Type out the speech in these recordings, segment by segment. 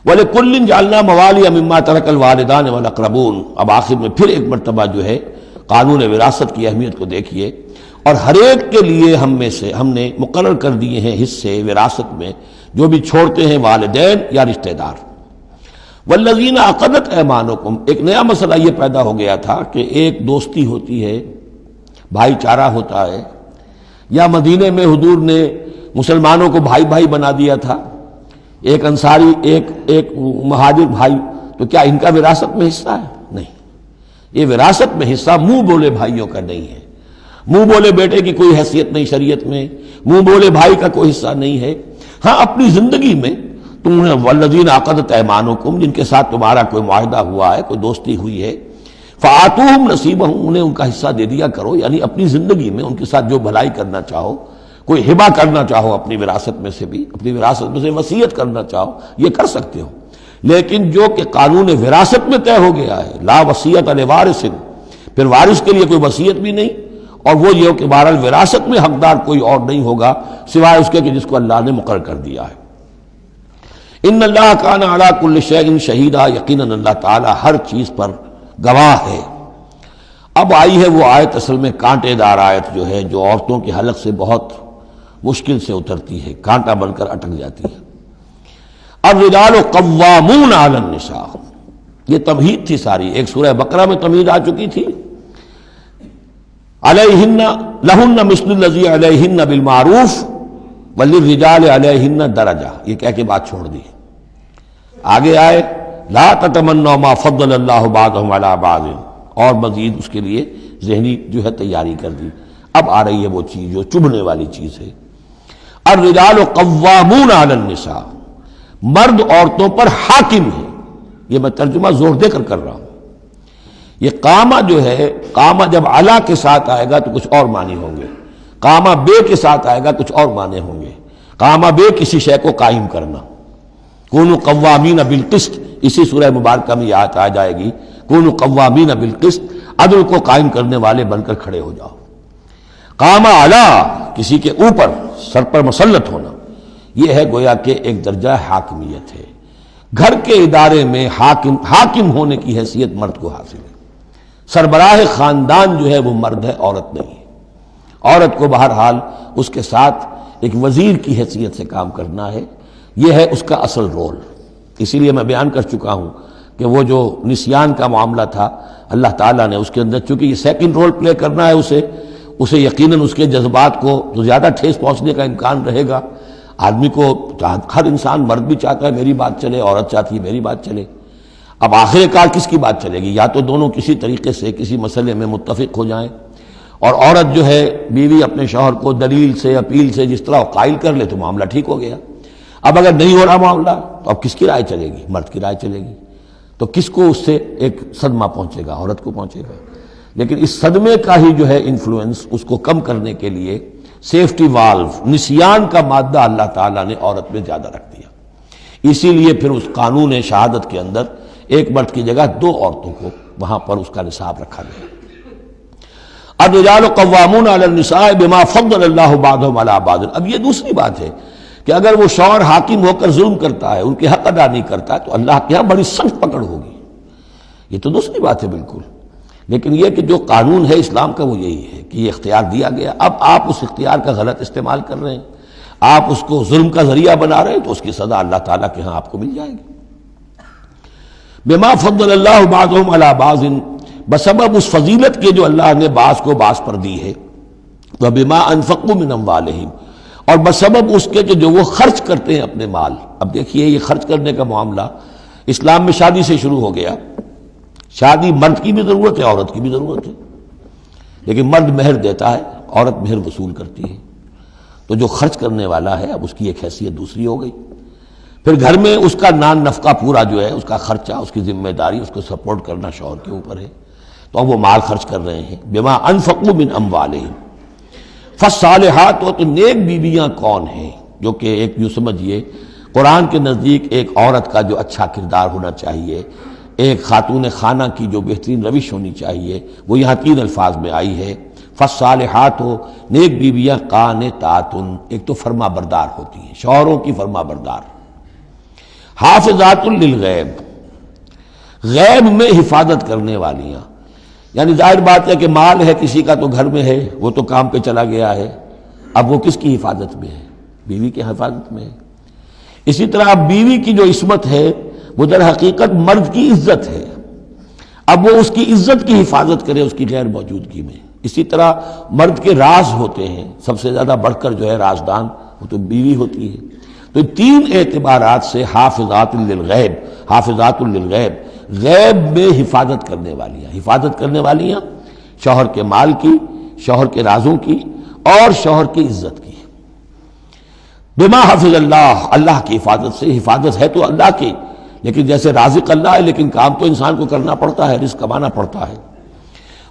وَلِكُلٍّ جَعَلْنَا مَوَالِيَ مِمَّا تَرَكَ الْوَالِدَانِ وَالْأَقْرَبُونَ۔ اب آخر میں پھر ایک مرتبہ جو ہے قانون وراثت کی اہمیت کو دیکھیے، اور ہر ایک کے لیے ہم نے مقرر کر دیے ہیں حصے وراثت میں جو بھی چھوڑتے ہیں والدین یا رشتہ دار۔ وَالَّذِينَ عَقَدَتْ أَيْمَانُكُمْ، ایک نیا مسئلہ یہ پیدا ہو گیا تھا کہ ایک دوستی ہوتی ہے، بھائی چارہ ہوتا ہے، یا مدینے میں حضور نے مسلمانوں کو بھائی بھائی بنا دیا تھا، ایک انصاری ایک مہاجر بھائی، تو کیا ان کا وراثت میں حصہ ہے؟ نہیں، یہ وراثت میں حصہ منہ بولے بھائیوں کا نہیں ہے، منہ بولے بیٹے کی کوئی حیثیت نہیں شریعت میں، منہ بولے بھائی کا کوئی حصہ نہیں ہے۔ ہاں اپنی زندگی میں تم نے والذین عقدت ایمانکم، جن کے ساتھ تمہارا کوئی معاہدہ ہوا ہے، کوئی دوستی ہوئی ہے، فآتوہم نصیبہم، انہیں ان کا حصہ دے دیا کرو، یعنی اپنی زندگی میں ان کے ساتھ جو بھلائی کرنا چاہو، کوئی ہبہ کرنا چاہو اپنی وراثت میں سے بھی، اپنی وراثت میں سے وصیت کرنا چاہو، یہ کر سکتے ہو۔ لیکن جو کہ قانون وراثت میں طے ہو گیا ہے، لا وصیت لوارث، پھر وارث کے لیے کوئی وصیت بھی نہیں، اور وہ یہ کہ بہرحال وراثت میں حقدار کوئی اور نہیں ہوگا سوائے اس کے کہ جس کو اللہ نے مقرر کر دیا ہے۔ ان اللہ کان علی کل شیء شہیدا، یقیناً اللہ تعالی ہر چیز پر گواہ ہے۔ اب آئی ہے وہ آیت، اصل میں کانٹے دار آیت جو ہے، جو عورتوں کے حلق سے بہت مشکل سے اترتی ہے، کانٹا بن کر اٹک جاتی ہے۔ الرجال قوامون علی النساء، یہ تمہید تھی ساری، ایک سورہ بقرہ میں تمہید آ چکی تھی، علیہن لہن مثل الذی علیہن بالمعروف وللرجال علیہن درجہ، یہ کہہ کے بات چھوڑ دی۔ آگے آئے لا تتمنوا ما فضل اللہ بعضهم علی بعض، اور مزید اس کے لیے ذہنی جو ہے تیاری کر دی۔ اب آ رہی ہے وہ چیز جو چبھنے والی چیز ہے۔ الرجال قوامون علی النساء، مرد عورتوں پر حاکم ہے۔ یہ میں ترجمہ زور دے کر رہا ہوں۔ یہ قامہ جو ہے، قامہ جب علا کے ساتھ آئے گا تو کچھ اور معنی ہوں گے، قامہ بے کے ساتھ آئے گا کچھ اور معنی ہوں گے۔ قامہ بے کسی شے کو قائم کرنا، کونوا قوامین بالقسط، اسی سورہ مبارکہ میں یہ آیت آ جائے گی، کونوا قوامین بالقسط، عدل کو قائم کرنے والے بن کر کھڑے ہو جاؤ۔ قامہ علا، کسی کے اوپر، سر پر مسلط ہونا، یہ ہے گویا کہ ایک درجہ حاکمیت ہے۔ گھر کے ادارے میں حاکم ہونے کی حیثیت مرد کو حاصل ہے۔ سربراہ خاندان جو ہے وہ مرد ہے، عورت نہیں ہے۔ عورت کو بہرحال اس کے ساتھ ایک وزیر کی حیثیت سے کام کرنا ہے، یہ ہے اس کا اصل رول۔ اسی لیے میں بیان کر چکا ہوں کہ وہ جو نسیان کا معاملہ تھا، اللہ تعالیٰ نے اس کے اندر چونکہ یہ سیکنڈ رول پلے کرنا ہے اسے یقیناً اس کے جذبات کو تو زیادہ ٹھیس پہنچنے کا امکان رہے گا۔ آدمی کو، ہر انسان، مرد بھی چاہتا ہے میری بات چلے، عورت چاہتی ہے میری بات چلے۔ اب آخر کار کس کی بات چلے گی؟ یا تو دونوں کسی طریقے سے کسی مسئلے میں متفق ہو جائیں، اور عورت جو ہے بیوی اپنے شوہر کو دلیل سے، اپیل سے جس طرح قائل کر لے تو معاملہ ٹھیک ہو گیا۔ اب اگر نہیں ہو رہا معاملہ تو اب کس کی رائے چلے گی؟ مرد کی رائے چلے گی۔ تو کس کو اس سے ایک صدمہ پہنچے گا؟ عورت کو پہنچے گا۔ لیکن اس صدمے کا ہی جو ہے انفلوئنس، اس کو کم کرنے کے لیے سیفٹی والو، نسیان کا مادہ اللہ تعالیٰ نے عورت میں زیادہ رکھ دیا۔ اسی لیے پھر اس قانون شہادت کے اندر ایک مرد کی جگہ 2 عورتوں کو وہاں پر اس کا نصاب رکھا گیا۔ الرجال قوامون علی النساء بما فضل اللہ بعضهم علی بعض۔ اب یہ دوسری بات ہے کہ اگر وہ شوہر حاکم ہو کر ظلم کرتا ہے، ان کے حق ادا نہیں کرتا ہے، تو اللہ کے ہاں بڑی سخت پکڑ ہوگی۔ یہ تو دوسری بات ہے بالکل۔ لیکن یہ کہ جو قانون ہے اسلام کا وہ یہی ہے کہ یہ اختیار دیا گیا، اب آپ اس اختیار کا غلط استعمال کر رہے ہیں، آپ اس کو ظلم کا ذریعہ بنا رہے ہیں، تو اس کی سزا اللہ تعالیٰ کے ہاں آپ کو مل جائے گی۔ بما فضل اللہ بعضهم علی بعض، بسبب اس فضیلت کے جو اللہ نے بعض کو بعض پر دی ہے، وبما انفقوا من اموالہم، اور بسبب اس کے کہ جو وہ خرچ کرتے ہیں اپنے مال۔ اب دیکھیے یہ خرچ کرنے کا معاملہ اسلام میں شادی سے شروع ہو گیا۔ شادی مرد کی بھی ضرورت ہے، عورت کی بھی ضرورت ہے، لیکن مرد مہر دیتا ہے، عورت مہر وصول کرتی ہے۔ تو جو خرچ کرنے والا ہے اب اس کی ایک حیثیت دوسری ہو گئی۔ پھر گھر میں اس کا نان نفقہ پورا جو ہے، اس کا خرچہ، اس کی ذمہ داری، اس کو سپورٹ کرنا شوہر کے اوپر ہے، تو اب وہ مال خرچ کر رہے ہیں۔ بما انفقوا من اموالہم، فالصالحات، تو نیک بیویاں کون ہیں؟ جو کہ ایک یوں سمجھیے قرآن کے نزدیک ایک عورت کا جو اچھا کردار ہونا چاہیے، ایک خاتون خانہ کی جو بہترین روش ہونی چاہیے، وہ یہاں 3 الفاظ میں آئی ہے۔ فالصالحات، نیک بیویاں، قانتات، ایک تو فرما بردار ہوتی ہیں، شوہروں کی فرما بردار، حافظات للغیب، غیب میں حفاظت کرنے والیاں، یعنی ظاہر بات ہے کہ مال ہے کسی کا تو گھر میں ہے، وہ تو کام پہ چلا گیا ہے، اب وہ کس کی حفاظت میں ہے؟ بیوی کی حفاظت میں ہے۔ اسی طرح اب بیوی کی جو عصمت ہے وہ در حقیقت مرد کی عزت ہے، اب وہ اس کی عزت کی حفاظت کرے اس کی غیر موجودگی میں۔ اسی طرح مرد کے راز ہوتے ہیں، سب سے زیادہ بڑھ کر جو ہے رازدان وہ تو بیوی ہوتی ہے۔ تو تین اعتبارات سے حافظات للغیب، حافظات للغیب، غیب میں حفاظت کرنے والیاں، حفاظت کرنے والیاں شوہر کے مال کی، شوہر کے رازوں کی اور شوہر کی عزت کی۔ بما حفظ اللہ، اللہ کی حفاظت سے، حفاظت ہے تو اللہ کی، لیکن جیسے رازق اللہ ہے لیکن کام تو انسان کو کرنا پڑتا ہے، رزق کمانا پڑتا ہے۔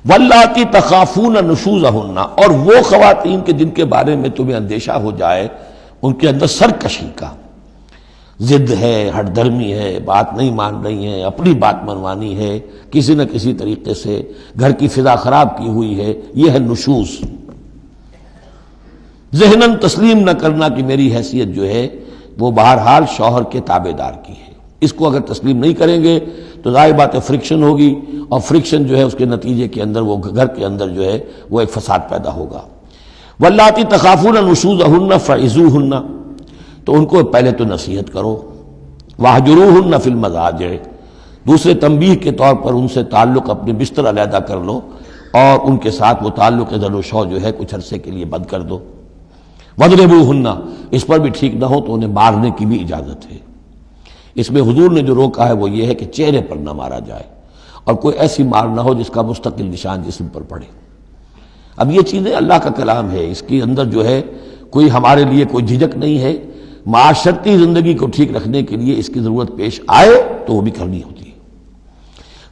واللاتی تخافون نشوزہن، اور وہ خواتین کے جن کے بارے میں تمہیں اندیشہ ہو جائے ان کے اندر سرکشی کا، ضد ہے، ہٹ دھرمی ہے، بات نہیں مان رہی ہیں، اپنی بات منوانی ہے، کسی نہ کسی طریقے سے گھر کی فضا خراب کی ہوئی ہے، یہ ہے نشوز۔ ذہناً تسلیم نہ کرنا کہ میری حیثیت جو ہے وہ بہرحال شوہر کے تابع دار کی ہے، اس کو اگر تسلیم نہیں کریں گے تو ظاہر بات ہے فرکشن ہوگی، اور فرکشن جو ہے اس کے نتیجے کے اندر وہ گھر کے اندر جو ہے وہ ایک فساد پیدا ہوگا۔ واللاتی تخافون نشوزہن فعظوہن، تو ان کو پہلے تو نصیحت کرو، واہجروہن فی المضاجع، دوسرے تنبیہ کے طور پر ان سے تعلق اپنے بستر علیحدہ کر لو اور ان کے ساتھ وہ تعلق ذل و شو جو ہے کچھ عرصے کے لیے بند کر دو۔ وَاضْرِبُوهُنَّ، اس پر بھی ٹھیک نہ ہو تو انہیں مارنے کی بھی اجازت ہے۔ اس میں حضور نے جو روکا ہے وہ یہ ہے کہ چہرے پر نہ مارا جائے، اور کوئی ایسی مار نہ ہو جس کا مستقل نشان جسم پر پڑے۔ اب یہ چیزیں اللہ کا کلام ہے، اس کے اندر جو ہے کوئی ہمارے لیے کوئی جھجک نہیں ہے، معاشرتی زندگی کو ٹھیک رکھنے کے لیے اس کی ضرورت پیش آئے تو وہ بھی کرنی ہوتی ہے۔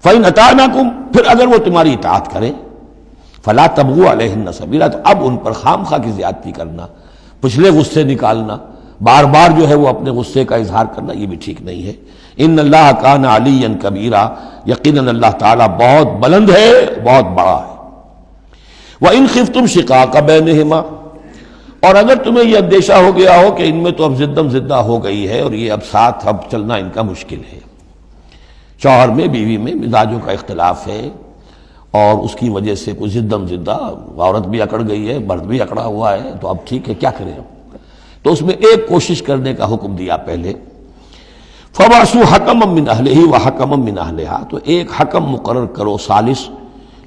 فَإِنْ أَطَعْنَكُمْ، پھر اگر وہ تمہاری اطاعت کریں، فَلَا تَبْغُوا عَلَيْهِنَّ سَبِيلًا، تو اب ان پر خام خواہ کی زیادتی کرنا، پچھلے غصے نکالنا، بار بار جو ہے وہ اپنے غصے کا اظہار کرنا، یہ بھی ٹھیک نہیں ہے۔ ان اللہ کان علیٰ کبیرا، یقیناً اللہ تعالیٰ بہت بلند ہے، بہت بڑا ہے۔ وَإِنْ خِفْتُمْ شِقَاقَ بَيْنِهِمَا، اور اگر تمہیں یہ اندیشہ ہو گیا ہو کہ ان میں تو اب زدم زدہ ہو گئی ہے اور یہ اب ساتھ اب چلنا ان کا مشکل ہے، شوہر میں بیوی میں مزاجوں کا اختلاف ہے اور اس کی وجہ سے کوئی زدم زدہ، عورت بھی اکڑ گئی ہے، مرد بھی اکڑا ہوا ہے، تو اب ٹھیک ہے کیا کریں ہم؟ تو اس میں ایک کوشش کرنے کا حکم دیا پہلے، فَبَعْثُوا حَكَمًا مِّنْ أَهْلِهِ وَحَكَمًا مِّنْ أَهْلِهَا، تو ایک حکم مقرر کرو ثالث،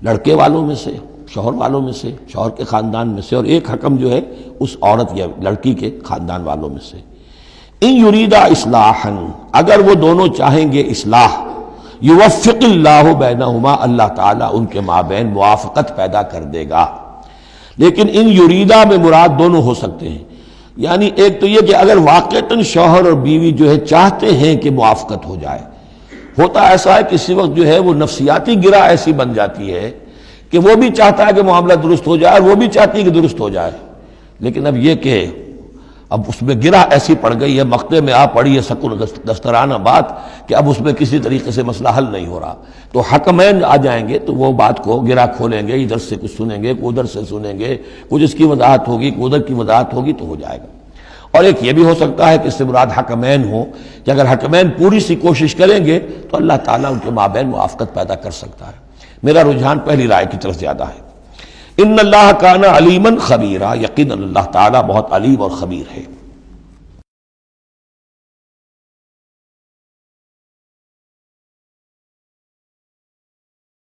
لڑکے والوں میں سے، شوہر والوں میں سے، شوہر کے خاندان میں سے، اور ایک حکم جو ہے اس عورت یا لڑکی کے خاندان والوں میں سے۔ ان یریدا اصلاحا، اگر وہ دونوں چاہیں گے اصلاح، یوفق اللہ بینہما، اللہ تعالیٰ ان کے مابین موافقت پیدا کر دے گا۔ لیکن ان یریدا میں مراد دونوں ہو سکتے ہیں، یعنی ایک تو یہ کہ اگر واقعتاً شوہر اور بیوی جو ہے چاہتے ہیں کہ موافقت ہو جائے، ہوتا ایسا ہے کسی وقت جو ہے وہ نفسیاتی گرہ ایسی بن جاتی ہے کہ وہ بھی چاہتا ہے کہ معاملہ درست ہو جائے اور وہ بھی چاہتی ہے کہ درست ہو جائے، لیکن اب یہ کہ اب اس میں گرہ ایسی پڑ گئی ہے، مقطع میں آ پڑی ہے سکون دسترانہ بات کہ اب اس میں کسی طریقے سے مسئلہ حل نہیں ہو رہا، تو حکمین آ جائیں گے تو وہ بات کو گرہ کھولیں گے، ادھر سے کچھ سنیں گے، ادھر سے سنیں گے، کچھ اس کی وضاحت ہوگی، ادھر کی وضاحت ہوگی، تو ہو جائے گا۔ اور ایک یہ بھی ہو سکتا ہے کہ اس سے مراد حکمین ہو، کہ اگر حکمین پوری سی کوشش کریں گے تو اللہ تعالیٰ ان کے مابین موافقت پیدا کر سکتا ہے۔ میرا رجحان پہلی رائے کی طرف زیادہ ہے۔ ان اللہ کان علیما خبیرا، یقیناً اللہ تعالیٰ بہت علیم اور خبیر ہے۔